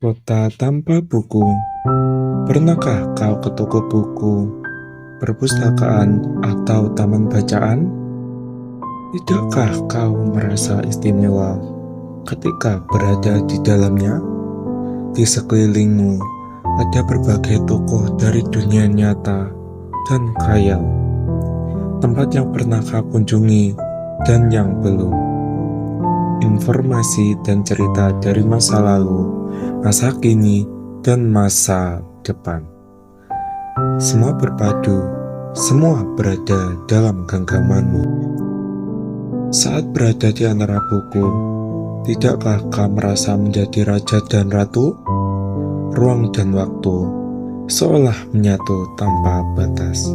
Kota tanpa buku. Pernahkah kau ke toko buku, perpustakaan, atau taman bacaan? Tidakkah kau merasa istimewa ketika berada di dalamnya? Di sekelilingmu ada berbagai tokoh dari dunia nyata dan khayal, tempat yang pernah kau kunjungi dan yang belum. Informasi dan cerita dari masa lalu, masa kini, dan masa depan. Semua berpadu, semua berada dalam genggamanmu. Saat berada di antara buku, tidakkah kau merasa menjadi raja dan ratu? Ruang dan waktu seolah menyatu tanpa batas.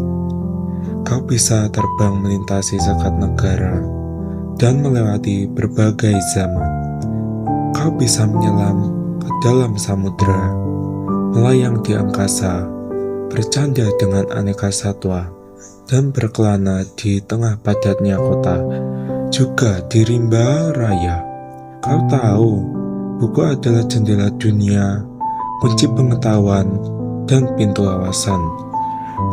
Kau bisa terbang melintasi sekat negara dan melewati berbagai zaman. Kau bisa menyelam ke dalam samudera, melayang di angkasa, bercanda dengan aneka satwa, dan berkelana di tengah padatnya kota, juga di rimba raya. Kau tahu, buku adalah jendela dunia, kunci pengetahuan, dan pintu wawasan.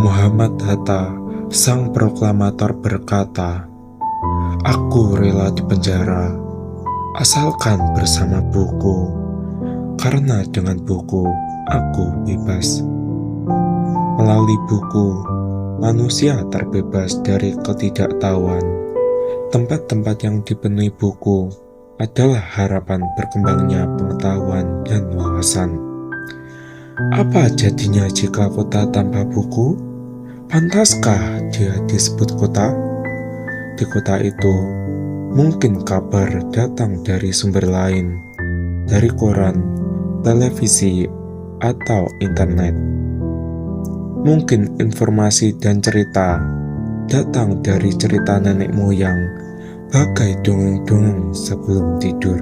Muhammad Hatta, sang proklamator, berkata, "Aku rela dipenjara, asalkan bersama buku, karena dengan buku aku bebas." Melalui buku, manusia terbebas dari ketidaktahuan. Tempat-tempat yang dipenuhi buku adalah harapan berkembangnya pengetahuan dan wawasan. Apa jadinya jika kota tanpa buku? Pantaskah dia disebut kota? Di kota itu, mungkin kabar datang dari sumber lain, dari koran, televisi, atau internet. Mungkin informasi dan cerita datang dari cerita nenek moyang, bagai dongeng-dongeng sebelum tidur.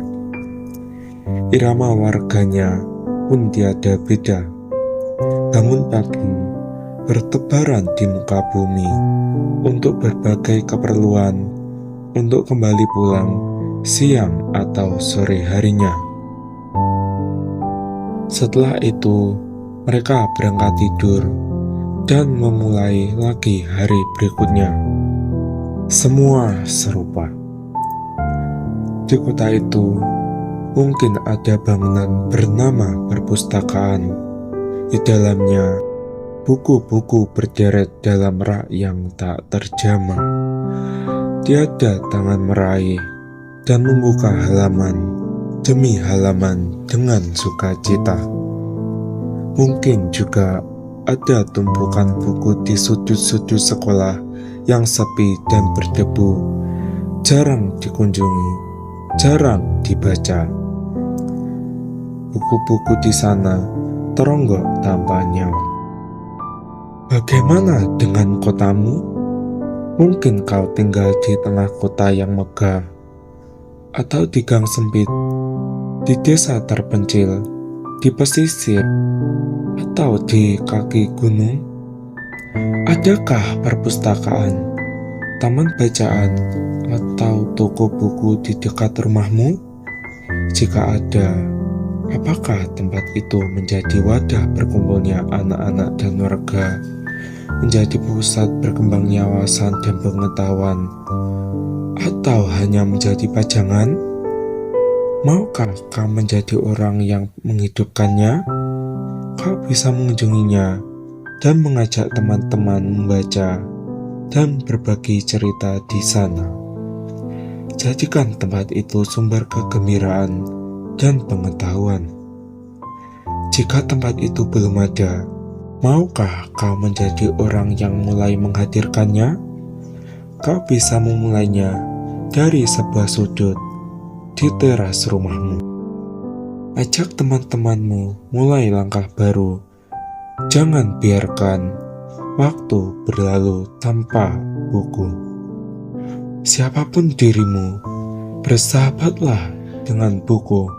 Irama warganya pun tiada beda. Bangun pagi, bertebaran di muka bumi untuk berbagai keperluan, untuk kembali pulang siang atau sore harinya. Setelah itu, mereka berangkat tidur dan memulai lagi hari berikutnya. Semua serupa. Di kota itu, mungkin ada bangunan bernama perpustakaan. Di dalamnya, buku-buku berderet dalam rak yang tak terjamah. Tiada tangan meraih dan membuka halaman demi halaman dengan sukacita. Mungkin juga ada tumpukan buku di sudut-sudut sekolah yang sepi dan berdebu, jarang dikunjungi, jarang dibaca. Buku-buku di sana teronggok tanpa nyawa. Bagaimana dengan kotamu? Mungkin kau tinggal di tengah kota yang megah, atau di gang sempit, di desa terpencil, di pesisir, atau di kaki gunung. Adakah perpustakaan, taman bacaan, atau toko buku di dekat rumahmu? Jika ada, apakah tempat itu menjadi wadah berkumpulnya anak-anak dan warga, menjadi pusat berkembangnya wawasan dan pengetahuan, atau hanya menjadi pajangan? Maukah kau menjadi orang yang menghidupkannya? Kau bisa mengunjunginya dan mengajak teman-teman membaca dan berbagi cerita di sana. Jadikan tempat itu sumber kegembiraan dan pengetahuan. Jika tempat itu belum ada, maukah kau menjadi orang yang mulai menghadirkannya? Kau bisa memulainya dari sebuah sudut di teras rumahmu. Ajak teman-temanmu mulai langkah baru. Jangan biarkan waktu berlalu tanpa buku. Siapapun dirimu, bersahabatlah dengan buku.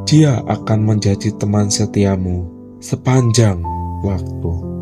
Dia akan menjadi teman setiamu sepanjang waktu.